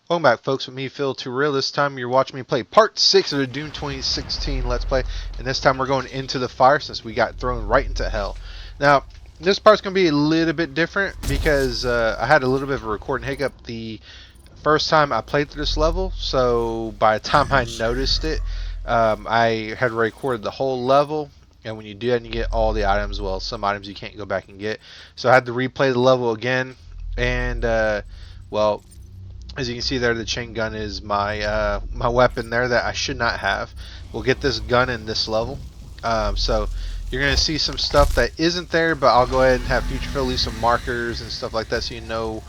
Welcome back, folks, with me, Phil Too Real. This time you're watching me play Part 6 of the Doom 2016 Let's Play, and this time we're going into the fire since we got thrown right into hell. Now, this part's going to be a little bit different because I had a little bit of a recording hiccup the first time I played through this level, so by the time I noticed it, I had recorded the whole level, and when you do that, you get all the items. Well, some items you can't go back and get, so I had to replay the level again, and well, as you can see there, the chain gun is my my weapon there that I should not have. We'll get this gun in this level. So you're going to see some stuff that isn't there, but I'll go ahead and have HFIL leave some markers and stuff like that so you know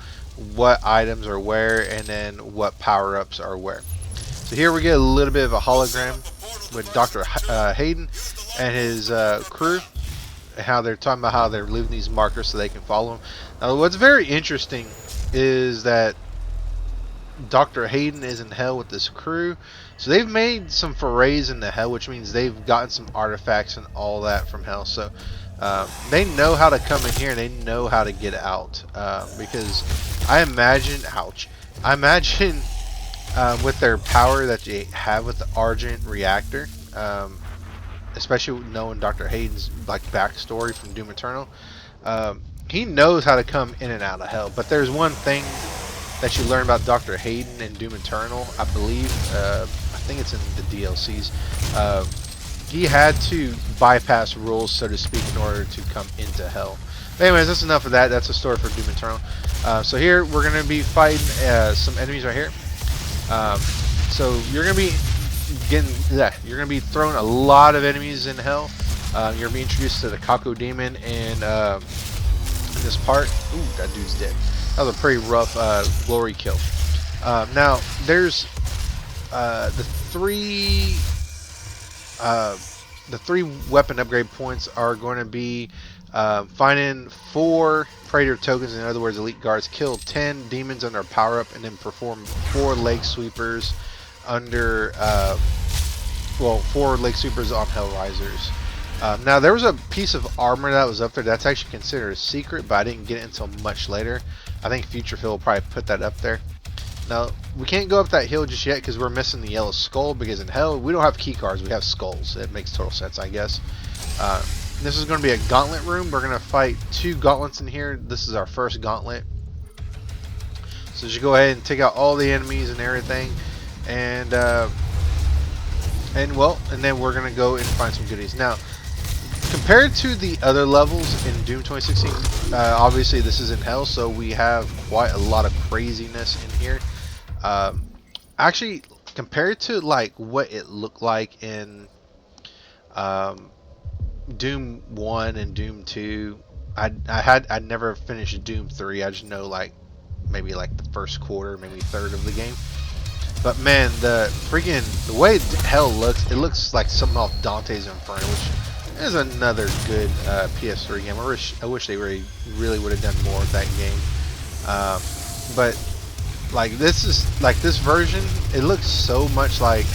what items are where and then what power-ups are where. So here we get a little bit of a hologram with Dr. Hayden and his crew, and how they're talking about how they're leaving these markers so they can follow them. Now what's very interesting is that Dr. Hayden is in hell with this crew. So they've made some forays into hell, which means they've gotten some artifacts and all that from hell. So they know how to come in here and they know how to get out. Because I imagine, I imagine with their power that they have with the Argent reactor, especially knowing Dr. Hayden's like backstory from Doom Eternal, he knows how to come in and out of hell. But there's one thing that you learn about Dr. Hayden in Doom Eternal, I believe. I think it's in the DLCs. He had to bypass rules, so to speak, in order to come into hell. But anyways, that's enough of that. That's a story for Doom Eternal. So here we're going to be fighting some enemies right here. So you're going to be you're going to be throwing a lot of enemies in hell. You're being introduced to the Kako Demon in this part. Ooh, that dude's dead. That was a pretty rough glory kill. Now there's the three weapon upgrade points are going to be finding 4 Praetor tokens, in other words elite guards, kill 10 demons under a power up, and then perform 4 leg sweepers under 4 leg sweepers on Hellraisers. Now there was a piece of armor that was up there that's actually considered a secret, but I didn't get it until much later. I think HFIL will probably put that up there. Now we can't go up that hill just yet because we're missing the yellow skull, because in hell we don't have key cards, we have skulls. It makes total sense, I guess. This is going to be a gauntlet room. We're going to fight 2 gauntlets in here. This is our first gauntlet. So just go ahead and take out all the enemies and everything, and then we're going to go and find some goodies. Now, compared to the other levels in Doom 2016, obviously this is in hell, so we have quite a lot of craziness in here. Actually, compared to like what it looked like in Doom 1 and Doom 2, I never finished Doom 3. I just know like maybe like the first quarter, maybe third of the game. But man, the way hell looks, it looks like something off Dante's Inferno, which is another good PS3 game. I wish they really would have done more of that game. But like this version, it looks so much like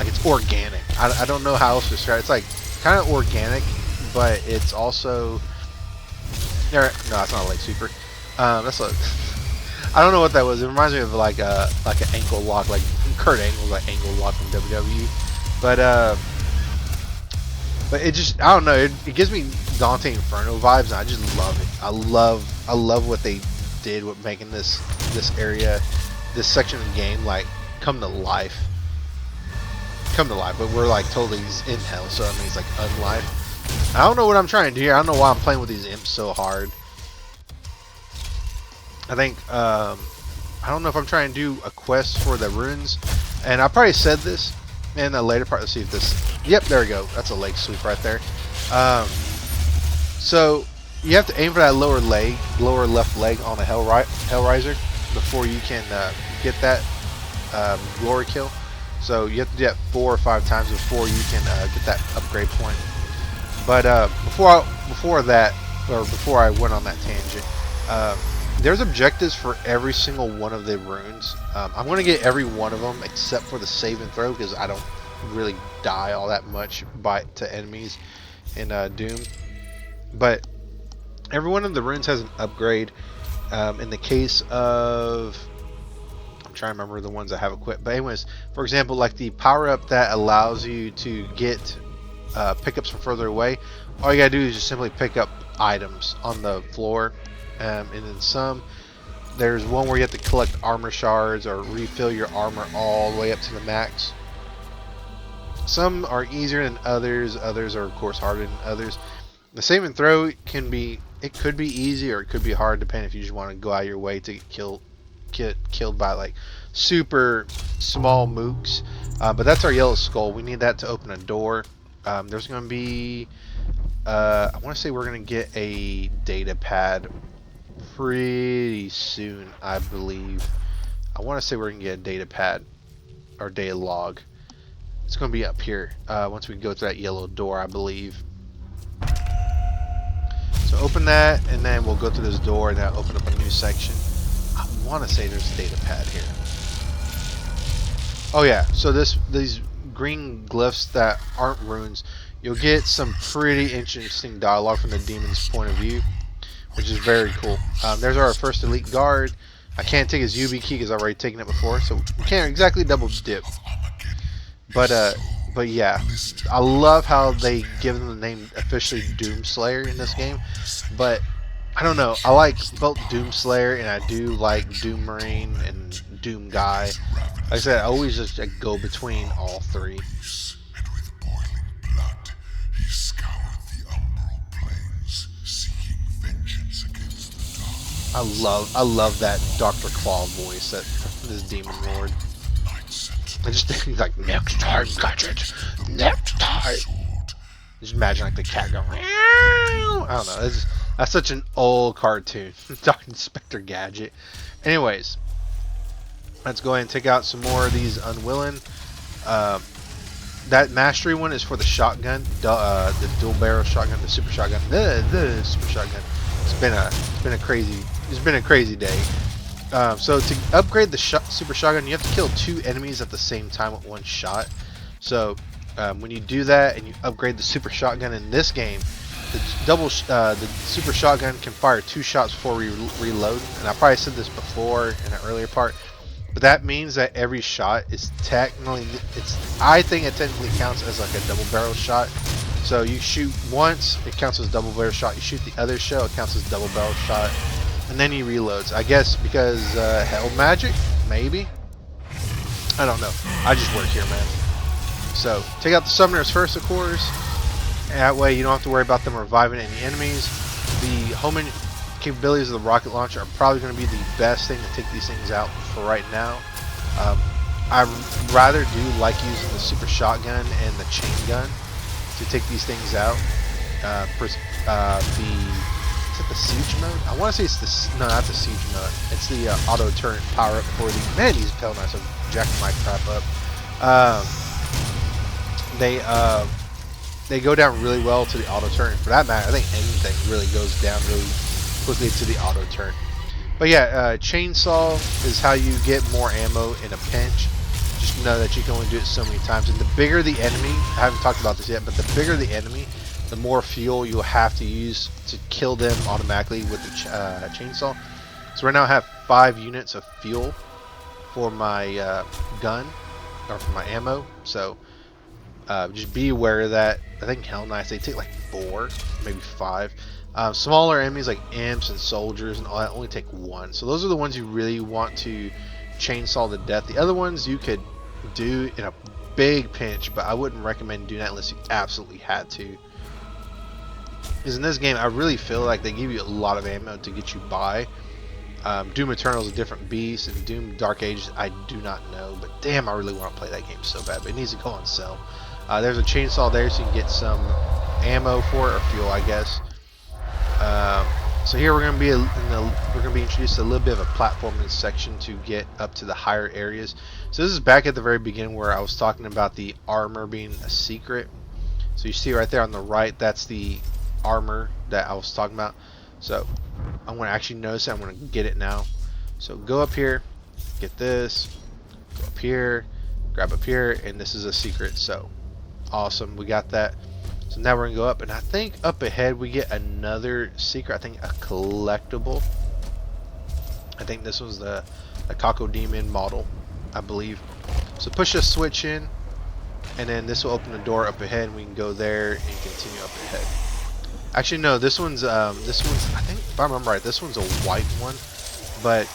it's organic. I don't know how else to describe it. It's like kind of organic, but it's also no, it's not a leg sweeper. That's a I don't know what that was. It reminds me of like an ankle lock, like Kurt Angle's like ankle lock from WWE. But it just, I don't know, it gives me Dante Inferno vibes, and I just love it. I love what they did with making this area, this section of the game, like come to life. But we're like totally in hell, so I mean it's like unlife. I don't know what I'm trying to do here. I don't know why I'm playing with these imps so hard. I think I don't know if I'm trying to do a quest for the runes, and I probably said this in the later part. Let's see if this. Yep, there we go. That's a leg sweep right there. So you have to aim for that lower left leg on a Hellraiser before you can get that glory kill. So you have to do that 4 or 5 times before you can get that upgrade point. But before I went on that tangent, there's objectives for every single one of the runes. I'm going to get every one of them except for the save and throw, because I don't really die all that much to enemies in Doom. But every one of the runes has an upgrade. In the case of trying to remember the ones I have equipped. But anyways, for example, like the power up that allows you to get pickups from further away, all you gotta do is just simply pick up items on the floor. And then some, there's one where you have to collect armor shards or refill your armor all the way up to the max. Some are easier than others. Others are of course harder than others. The save and throw could be easy or it could be hard, depending if you just want to go out of your way to get killed by like super small mooks. But that's our yellow skull. We need that to open a door. There's going to be I want to say we're going to get a data pad pretty soon, I believe. I want to say we're going to get a data pad or data log. It's going to be up here once we go to that yellow door, I believe. So open that, and then we'll go through this door, and that'll open up a new section. I want to say there's a data pad here. Oh yeah, so these green glyphs that aren't runes, you'll get some pretty interesting dialogue from the demon's point of view, which is very cool. There's our first elite guard. I can't take his UB key because I've already taken it before, so we can't exactly double dip. But yeah, I love how they give them the name officially Doomslayer in this game. But I don't know, I like both Doomslayer and I do like Doom Marine and Doom Guy. Like I said, I always just go between all three. I love that Dr. Claw voice that this demon lord. I just think he's like, next time, Gadget, next time. Just imagine like the cat going, meow. I don't know. That's such an old cartoon. Dr. Inspector Gadget. Anyways, let's go ahead and take out some more of these unwilling. That mastery one is for the shotgun, the dual barrel shotgun, the super shotgun, the super shotgun. It's been a crazy day. So to upgrade the super shotgun, you have to kill 2 enemies at the same time with 1 shot. So when you do that and you upgrade the super shotgun in this game, the super shotgun can fire 2 shots before reload. And I probably said this before in an earlier part, but that means that every shot is technically, I think it technically counts as like a double barrel shot. So you shoot once, it counts as double barrel shot. You shoot the other shell, it counts as double barrel shot. And then he reloads. I guess because hell magic? Maybe? I don't know. I just work here, man. So, take out the summoners first, of course. That way you don't have to worry about them reviving any enemies. The homing capabilities of the rocket launcher are probably going to be the best thing to take these things out for right now. I rather do like using the super shotgun and the chain gun to take these things out. Is it the siege mode? I want to say it's the, no, not the siege mode. It's the auto turret power up for the, man, these pell knives are jacking my crap up. They go down really well to the auto turret. For that matter, I think anything really goes down really quickly to the auto turret. But yeah, chainsaw is how you get more ammo in a pinch. Just know that you can only do it so many times. And the bigger the enemy, I haven't talked about this yet, but the bigger the enemy, the more fuel you'll have to use to kill them automatically with the chainsaw. So right now I have 5 units of fuel for my gun, or for my ammo. So just be aware of that. I think Hell Knights, they take like 4, maybe 5. Smaller enemies like imps and soldiers and all that only take 1. So those are the ones you really want to chainsaw to death. The other ones you could do in a big pinch, but I wouldn't recommend doing that unless you absolutely had to. Because in this game, I really feel like they give you a lot of ammo to get you by. Doom Eternal is a different beast, and Doom Dark Ages, I do not know. But damn, I really want to play that game so bad. But it needs to go on sale. There's a chainsaw there, so you can get some ammo for it, or fuel, I guess. So here we're going to be introduced to a little bit of a platforming section to get up to the higher areas. So this is back at the very beginning where I was talking about the armor being a secret. So you see right there on the right, that's the armor that I was talking about. So I'm going to actually notice it. I'm going to get it now. So go up here, get this, go up here, grab up here, and this is a secret. So awesome, we got that. So now we're going to go up, and I think up ahead we get another secret. I think a collectible. I think this was the a Kako Demon model, I believe. So push a switch in, and then this will open the door up ahead. And we can go there and continue up ahead. Actually, no, this one's I think if I remember right, this one's a white one. But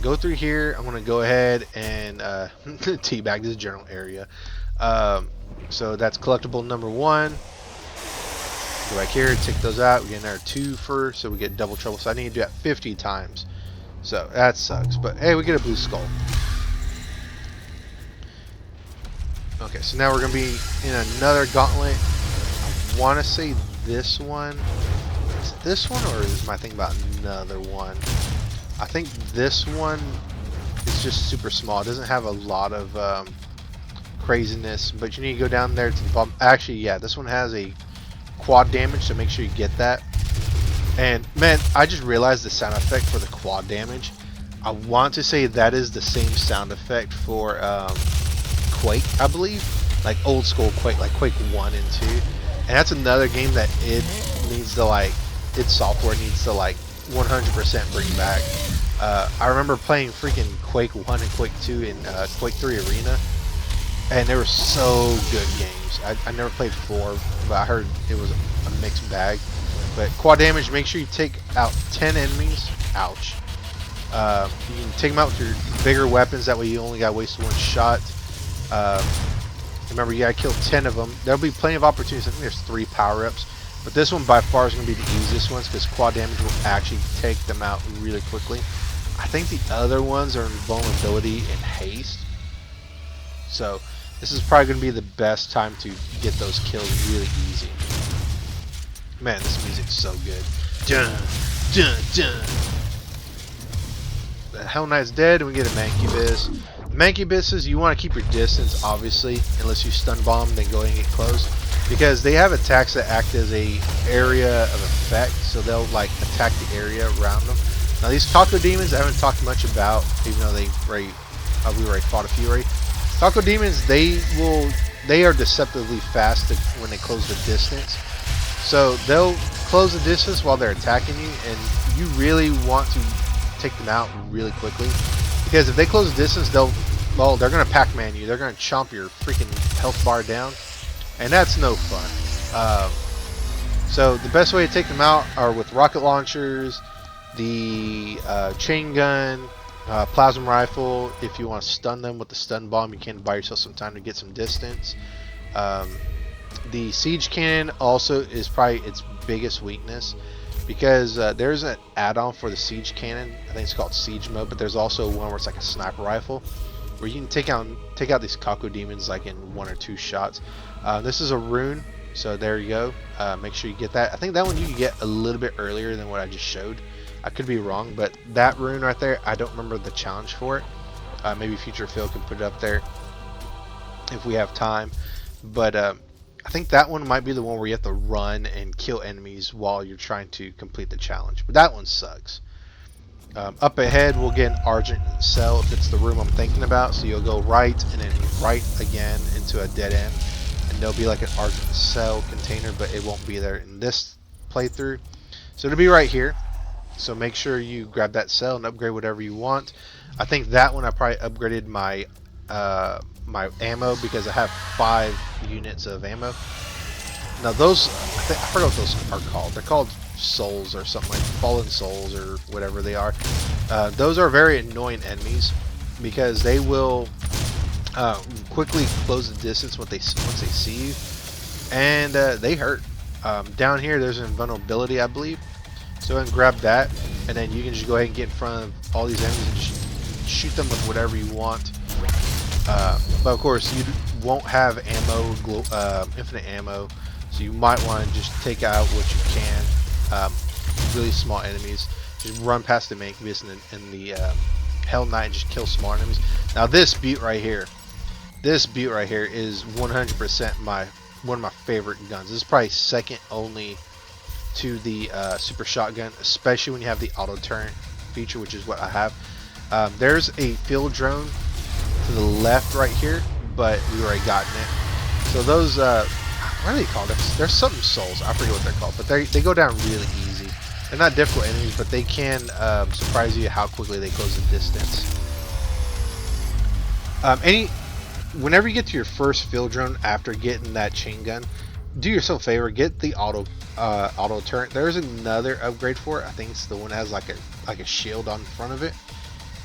go through here. I'm gonna go ahead and teabag this general area. So that's collectible number 1. Go back here, take those out. We get another 2 first, so we get double trouble. So I need to do that 50 times. So that sucks. But hey, we get a blue skull. Okay, so now we're gonna be in another gauntlet. I want to say this one. Is it this one, or is my thing about another one? I think this one is just super small. It doesn't have a lot of craziness, but you need to go down there to the bottom. Actually, yeah, this one has a quad damage, so make sure you get that. And man, I just realized the sound effect for the quad damage. I want to say that is the same sound effect for Quake, I believe, like old school Quake, like Quake 1 and 2. And that's another game that it needs to, like, its software needs to, like, 100% bring back. I remember playing freaking Quake 1 and Quake 2 in Quake 3 Arena, and they were so good games. I never played 4, but I heard it was a mixed bag. But quad damage, make sure you take out 10 enemies. Ouch. You can take them out with your bigger weapons, that way you only got wasted 1 shot. Remember, you gotta kill 10 of them. There'll be plenty of opportunities. I think there's 3 power-ups. But this one by far is going to be the easiest ones, because quad damage will actually take them out really quickly. I think the other ones are in vulnerability and haste. So this is probably going to be the best time to get those kills really easy. Man, this music's so good. Dun, dun, dun. The Hell Knight's dead, and we get a Mancubus. Mancubuses, you want to keep your distance, obviously, unless you stun bomb, then go ahead and get close. Because they have attacks that act as a area of effect, so they'll like attack the area around them. Now these Kako Demons I haven't talked much about, even though we already fought a few already. Kako Demons, they are deceptively fast when they close the distance. So they'll close the distance while they're attacking you, and you really want to take them out really quickly. Because if they close the distance, they're gonna Pac-Man you. They're gonna chomp your freaking health bar down. And that's no fun. So the best way to take them out are with rocket launchers, the Chaingun, plasma rifle. If you want to stun them with the stun bomb, you can buy yourself some time to get some distance. The siege cannon also is probably its biggest weakness, because there's an add-on for the siege cannon. I think it's called siege mode, but there's also one where it's like a sniper rifle, where you can take out these Kako Demons like in 1 or 2 shots. This is a rune, so there you go. Make sure you get that. I think that one you can get a little bit earlier than what I just showed. I could be wrong, but that rune right there, I don't remember the challenge for it. Maybe Future Phil can put it up there if we have time. But I think that one might be the one where you have to run and kill enemies while you're trying to complete the challenge. But that one sucks. Up ahead, we'll get an Argent cell if it's the room I'm thinking about. So you'll go right and then right again into a dead end. And there'll be like an Argent cell container, but it won't be there in this playthrough. So it'll be right here. So make sure you grab that cell and upgrade whatever you want. I think that one I probably upgraded my my ammo, because I have 5 units of ammo. Now those, I forgot what those are called. They're called souls or something, like fallen souls or whatever they are. Those are very annoying enemies, because they will quickly close the distance once they see you, and they hurt. Down here there's an invulnerability, I believe. So go ahead and grab that, and then you can just go ahead and get in front of all these enemies and just shoot them with whatever you want. But of course you won't have ammo, infinite ammo, so you might want to just take out what you can. Really small enemies, just run past the Mancubus and the Hell Knight and just kill small enemies. Now this butte right here is 100% one of my favorite guns. This is probably second only to the super shotgun, especially when you have the auto turret feature, which is what I have. There's a field drone to the left right here, but we already gotten it. So those what are they called? There's something souls, I forget what they're called, but they go down really easy. They're not difficult enemies, but they can surprise you how quickly they close the distance. Whenever you get to your first field drone after getting that chain gun, do yourself a favor, get the auto turret. There's another upgrade for it. I think it's the one that has like a shield on front of it.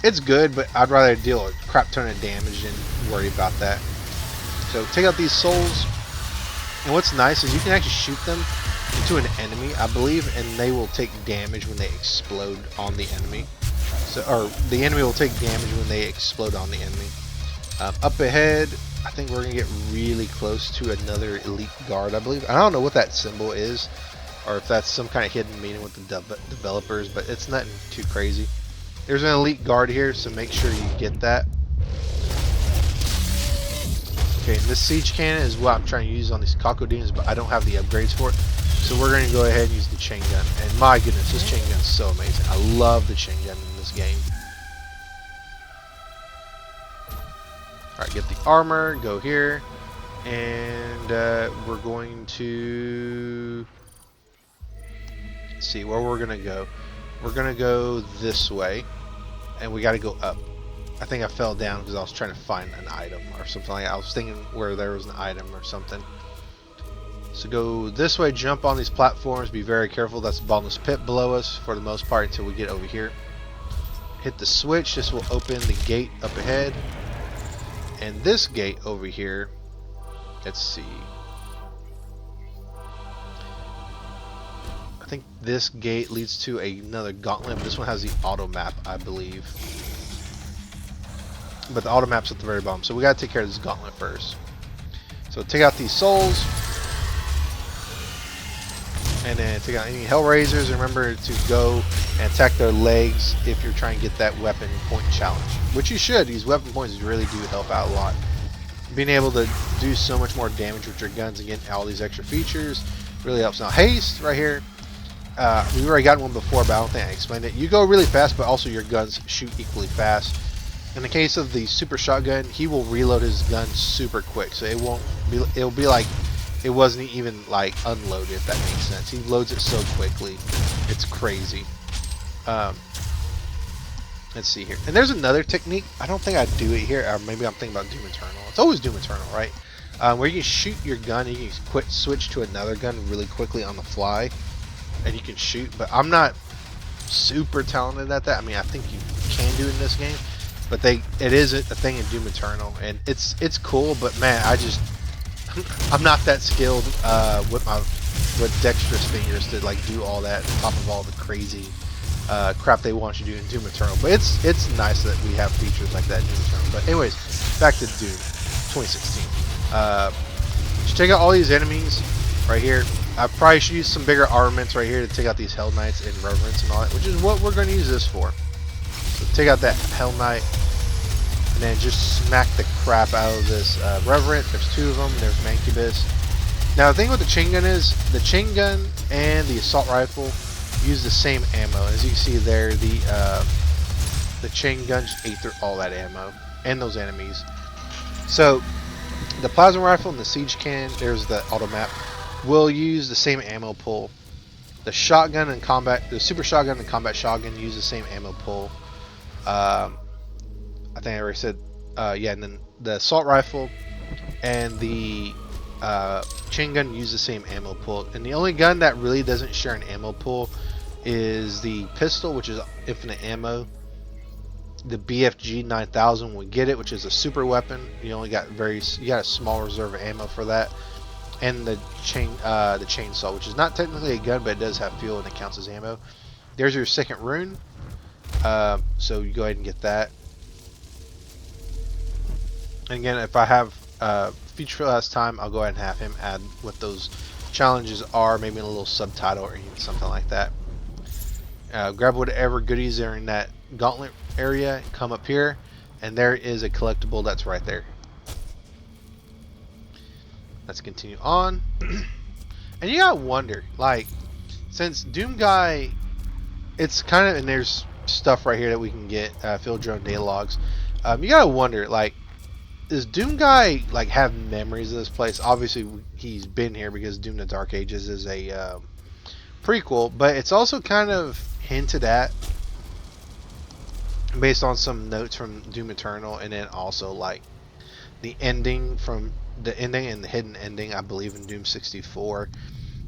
It's good, but I'd rather deal a crap ton of damage than worry about that. So take out these souls, and what's nice is you can actually shoot them into an enemy, I believe, and they will take damage when they explode on the enemy. Or the enemy will take damage when they explode on the enemy. Up ahead, I think we're gonna get really close to another elite guard, I believe. I don't know what that symbol is, or if that's some kind of hidden meaning with the developers, but it's nothing too crazy. There's an elite guard here, so make sure you get that. Okay, and this siege cannon is what I'm trying to use on these cocodemons, but I don't have the upgrades for it. So we're going to go ahead and use the chain gun. And my goodness, this chain gun is so amazing. I love the chain gun in this game. Alright, get the armor, go here. And we're going to... Let's see where we're going to go. We're going to go this way. And we got to go up. I think I fell down because I was trying to find an item or something like that. I was thinking where there was an item or something. So go this way, jump on these platforms, be very careful. That's the bottomless pit below us for the most part until we get over here. Hit the switch, this will open the gate up ahead. And this gate over here, let's see. I think this gate leads to another gauntlet. This one has the auto map, I believe. But the auto map's at the very bottom. So we gotta take care of this gauntlet first. So take out these souls. And then take out any Hellraisers. Remember to go and attack their legs if you're trying to get that weapon point challenge. Which you should. These weapon points really do help out a lot. Being able to do so much more damage with your guns and getting all these extra features really helps. Now haste right here. We've already gotten one before, but I don't think I explained it. You go really fast, but also your guns shoot equally fast. In the case of the super shotgun, he will reload his gun super quick, so it'll be like it wasn't even like unloaded, if that makes sense. He loads it so quickly, it's crazy. Let's see here, and there's another technique. I don't think I do it here, or maybe I'm thinking about Doom Eternal. It's always Doom Eternal, right? Where you can shoot your gun and you can switch to another gun really quickly on the fly, and you can shoot. But I'm not super talented at that. I mean, I think you can do it in this game. But it is a thing in Doom Eternal, and it's cool. But man, I'm not that skilled with dexterous fingers to like do all that on top of all the crazy crap they want you to do in Doom Eternal. But it's nice that we have features like that in Doom Eternal. But anyways, back to Doom 2016. Just take out all these enemies right here. I probably should use some bigger armaments right here to take out these Hell Knights and Reverence and all that, which is what we're going to use this for. So take out that Hell Knight, and then just smack the crap out of this Reverent. There's two of them. There's Mancubus. Now the thing with the chain gun is, the chain gun and the assault rifle use the same ammo. As you can see there, the chain gun just ate through all that ammo and those enemies. So the plasma rifle and the siege cannon, there's the auto map, will use the same ammo pool. The shotgun and the super shotgun and combat shotgun use the same ammo pool. I think I already said, yeah, and then the assault rifle and the chain gun use the same ammo pool. And the only gun that really doesn't share an ammo pool is the pistol, which is infinite ammo. The BFG 9000 will get it, which is a super weapon. You only got you got a small reserve of ammo for that. And the chainsaw, which is not technically a gun, but it does have fuel and it counts as ammo. There's your second rune. So you go ahead and get that. And again, if I have feature for last time, I'll go ahead and have him add what those challenges are, maybe in a little subtitle or even something like that. Grab whatever goodies are in that gauntlet area, come up here, and there is a collectible that's right there. Let's continue on. And you gotta wonder, like, since Doom Guy, it's kind of, and there's stuff right here that we can get, field drone data logs. You gotta wonder, like, does Doom Guy like have memories of this place? Obviously he's been here because Doom the Dark Ages is a prequel, but it's also kind of hinted at based on some notes from Doom Eternal, and then also like the ending from the ending and the hidden ending, I believe, in Doom 64,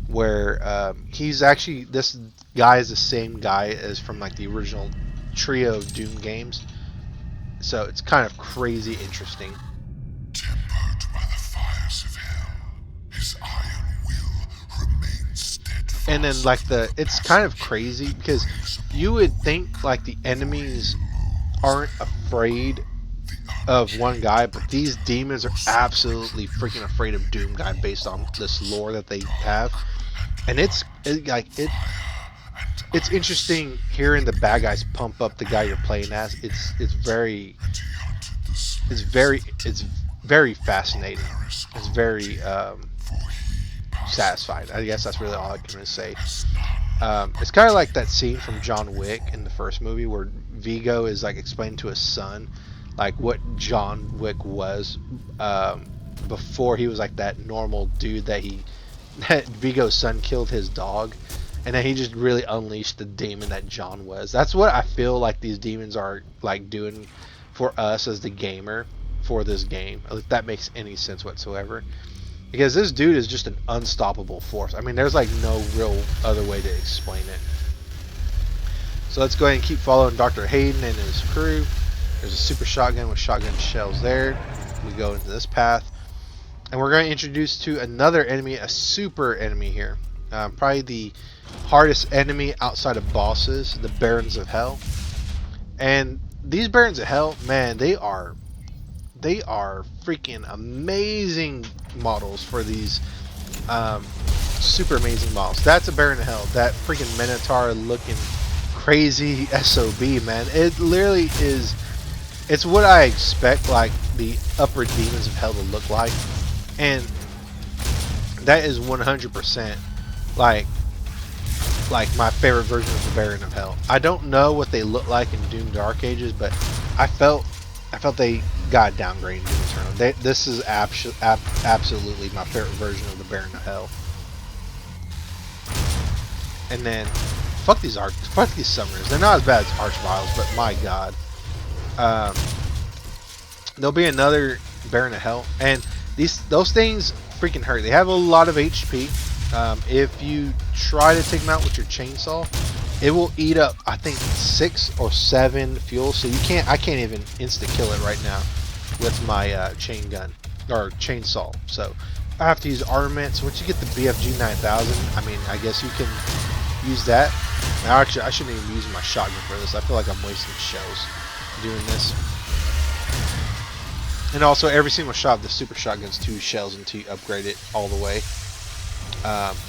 where he's actually, this guy is the same guy as from like the original trio of Doom games. So it's kind of crazy interesting. Tempered by the fires of hell, his iron will remains steadfast. And then like it's kind of crazy because you would think like the enemies aren't afraid of one guy, but these demons are absolutely freaking afraid of Doom guy based on this lore that they have. And it's interesting hearing the bad guys pump up the guy you're playing as. It's very fascinating. It's very satisfying. I guess that's really all I can say. It's kind of like that scene from John Wick in the first movie where Vigo is like explaining to his son like what John Wick was before he was like that normal dude that Vigo's son killed his dog, and then he just really unleashed the demon that John was. That's what I feel like these demons are like doing for us as the gamer for this game, if that makes any sense whatsoever. Because this dude is just an unstoppable force. I mean, there's like no real other way to explain it. So let's go ahead and keep following Dr. Hayden and his crew. There's a super shotgun with shotgun shells there. We go into this path. And we're going to introduce to another enemy, a super enemy here. Probably the hardest enemy outside of bosses, the Barons of Hell. And these Barons of Hell, man, they are freaking amazing models for these super amazing models. That's a Baron of Hell. That freaking Minotaur looking crazy SOB, man. It literally is. It's what I expect like the upper demons of hell to look like, and that is 100% like my favorite version of the Baron of Hell. I don't know what they look like in Doom Dark Ages, but I felt they got downgraded in Doom Eternal. This is absolutely my favorite version of the Baron of Hell. And then fuck these summoners. They're not as bad as Archviles, but my god. There'll be another Baron of Hell, and those things freaking hurt. They have a lot of HP. If you try to take them out with your chainsaw, it will eat up, I think, 6 or 7 fuel. So I can't even insta kill it right now with my chain gun or chainsaw. So I have to use armament. So once you get the BFG 9000, I mean, I guess you can use that. Now, actually, I shouldn't even be using my shotgun for this. I feel like I'm wasting shells doing this. And also, every single shot of the super shotgun's 2 shells until you upgrade it all the way.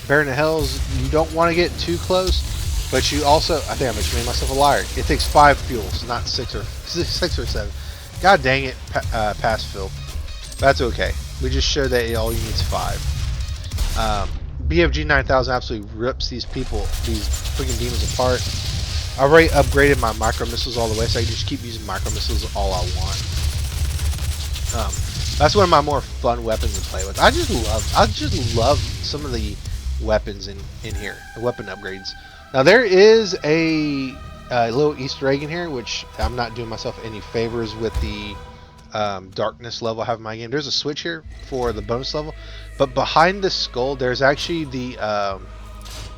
Baron of Hells, you don't want to get too close, but you also, I think I just made myself a liar. It takes 5 fuels, not 6 or 7. God dang it, pass fill. That's okay. We just showed that all you need is 5. BFG 9000 absolutely rips these freaking demons apart. I already upgraded my micro missiles all the way, so I can just keep using micro missiles all I want. That's one of my more fun weapons to play with. I just love some of the weapons in here, the weapon upgrades. Now there is a little Easter egg in here, which I'm not doing myself any favors with the darkness level I have in my game. There's a switch here for the bonus level, but behind the skull there's actually the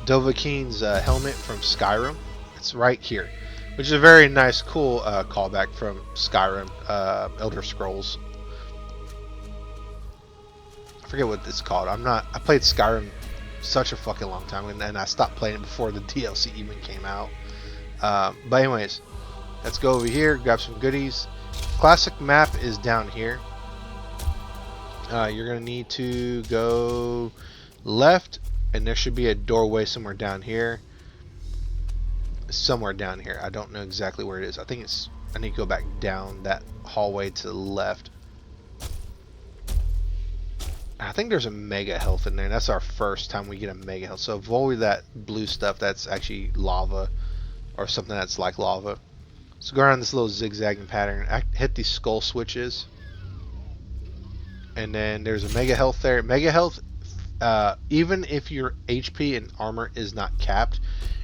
Dovahkiin's helmet from Skyrim. It's right here, which is a very nice, cool callback from Skyrim, Elder Scrolls. I forget what it's called. I played Skyrim such a fucking long time, and I stopped playing it before the DLC even came out. But anyways, let's go over here, grab some goodies. Classic map is down here. You're gonna need to go left, and there should be a doorway somewhere down here. I don't know exactly where it is. I need to go back down that hallway to the left. I think there's a mega health in there. That's our first time we get a mega health. So avoid that blue stuff. That's actually lava or something that's like lava. So go around this little zigzagging pattern. Hit these skull switches. And then there's a mega health there. Mega health even if your HP and armor is not capped,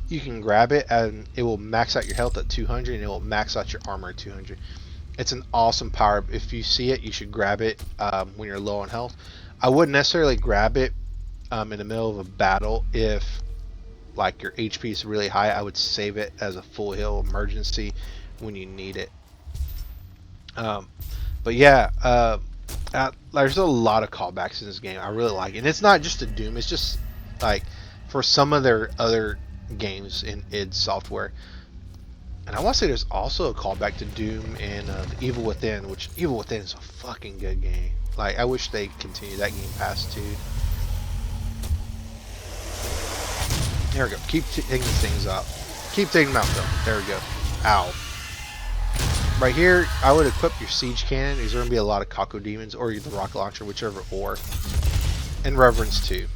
you can grab it and it will max out your health at 200 and it will max out your armor at 200. It's an awesome power. If you see it, you should grab it when you're low on health. I wouldn't necessarily grab it in the middle of a battle if like your HP is really high. I would save it as a full heal emergency when you need it. But yeah, there's a lot of callbacks in this game. I really like it. And it's not just a Doom. It's just like for some of their other games in id Software. And I want to say there's also a callback to Doom and the Evil Within, which Evil Within is a fucking good game. Like, I wish they continued that game past too. There we go. Keep taking these things up. Keep taking them out though. There we go. Ow. Right here, I would equip your siege cannon. There's going to be a lot of Kako demons, or the rocket launcher, whichever, or. And Reverence too.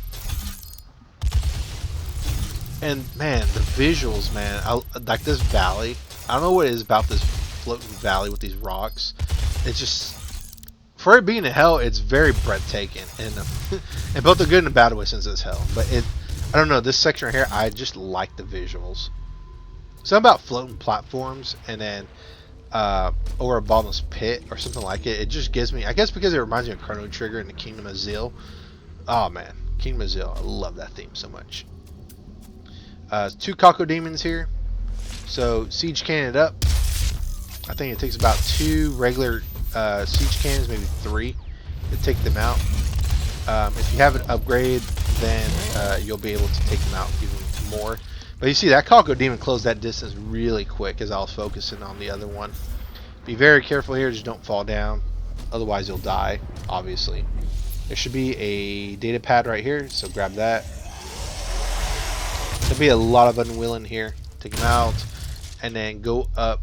And man, the visuals, man, like this valley. I don't know what it is about this floating valley with these rocks. It's just, for it being in hell, it's very breathtaking, and and both the good and the bad way since it's hell. But I don't know, this section right here, I just like the visuals. Something about floating platforms, and then over a bottomless pit or something like it. It just gives me, I guess because it reminds me of Chrono Trigger and the Kingdom of Zeal. Oh man, Kingdom of Zeal, I love that theme so much. 2 Kako demons here. So siege cannon it up. I think it takes about 2 regular siege cannons, maybe 3, to take them out. If you have an upgrade, then you'll be able to take them out even more. But you see that Kako demon closed that distance really quick as I was focusing on the other one. Be very careful here, just don't fall down. Otherwise you'll die, obviously. There should be a data pad right here, so grab that. There'll be a lot of unwilling here. Take them out, and then go up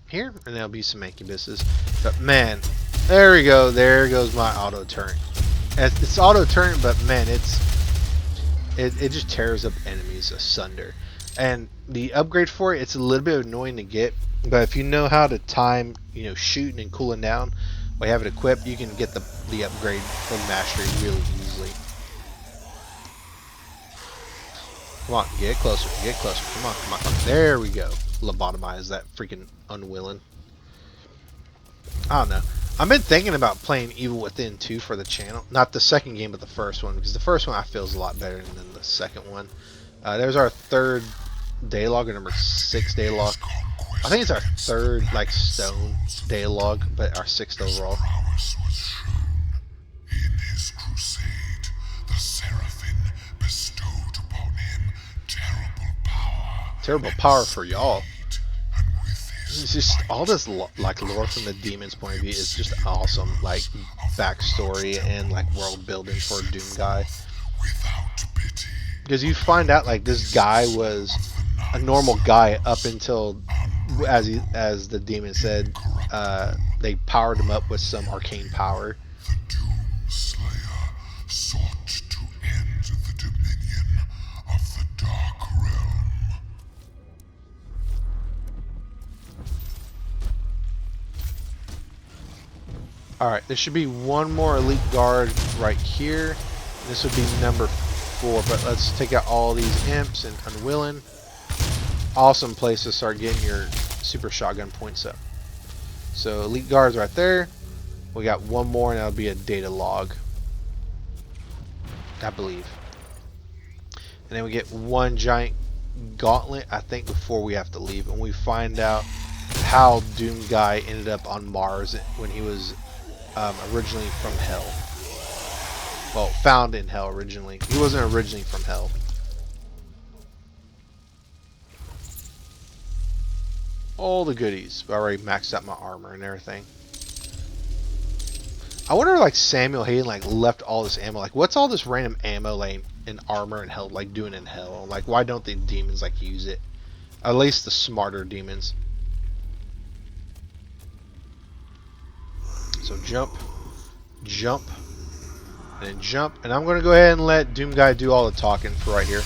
here, and there'll be some incubuses. But man, there we go. There goes my auto turret. It's auto turret, but man, it just tears up enemies asunder. And the upgrade for it, it's a little bit annoying to get, but if you know how to time, shooting and cooling down while you have it equipped, you can get the upgrade from mastery really easily. Come on, get closer, get closer. Come on, come on. There we go. Lobotomize that freaking unwilling. I don't know. I've been thinking about playing Evil Within 2 for the channel. Not the second game, but the first one. Because the first one I feel is a lot better than the second one. There's our 3rd daylog, or number 6 daylog. I think it's our 3rd, like, stone daylog, but our 6th overall. In his crusade, the Seraphim bestowed upon him terrible power for y'all. It's just all this like lore from the demon's point of view is just awesome, like backstory and like world building for a Doom guy. Because you find out like this guy was a normal guy up until, as the demon said, they powered him up with some arcane power. The Doom Slayer sought to end the dominion of the Dark Realm. Alright, there should be one more elite guard right here. This would be number 4, but let's take out all these imps and unwilling. Awesome place to start getting your super shotgun points up. So elite guards right there. We got one more and that'll be a data log, I believe. And then we get one giant gauntlet, I think, before we have to leave. And we find out how Doom Guy ended up on Mars when he was originally from Hell. Well, found in Hell originally. He wasn't originally from Hell. All the goodies. I already maxed out my armor and everything. I wonder like Samuel Hayden like left all this ammo. Like what's all this random ammo like in armor and Hell like doing in Hell? Like why don't the demons like use it? At least the smarter demons. So jump, jump, and then jump. And I'm going to go ahead and let Doom Guy do all the talking for right here.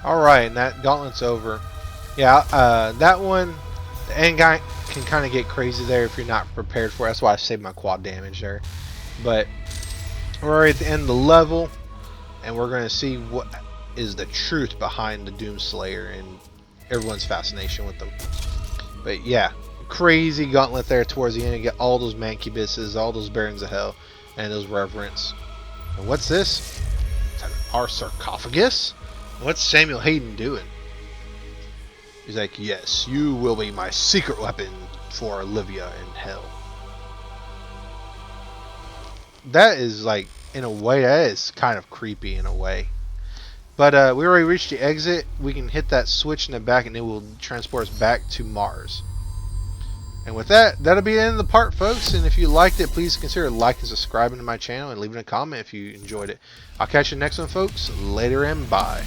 Alright, and that gauntlet's over. Yeah, that one, the end guy can kind of get crazy there if you're not prepared for it. That's why I saved my quad damage there. But we're already at the end of the level, and we're going to see what is the truth behind the Doomslayer and everyone's fascination with them. But yeah, crazy gauntlet there towards the end. You get all those Mancubuses, all those Barons of Hell, and those Reverence. And what's this? Our sarcophagus? What's Samuel Hayden doing? He's like, yes, you will be my secret weapon for Olivia in hell. That is like, in a way, that is kind of creepy in a way. But we already reached the exit. We can hit that switch in the back and it will transport us back to Mars. And with that, that'll be the end of the part, folks. And if you liked it, please consider liking and subscribing to my channel and leaving a comment if you enjoyed it. I'll catch you next one, folks. Later and bye.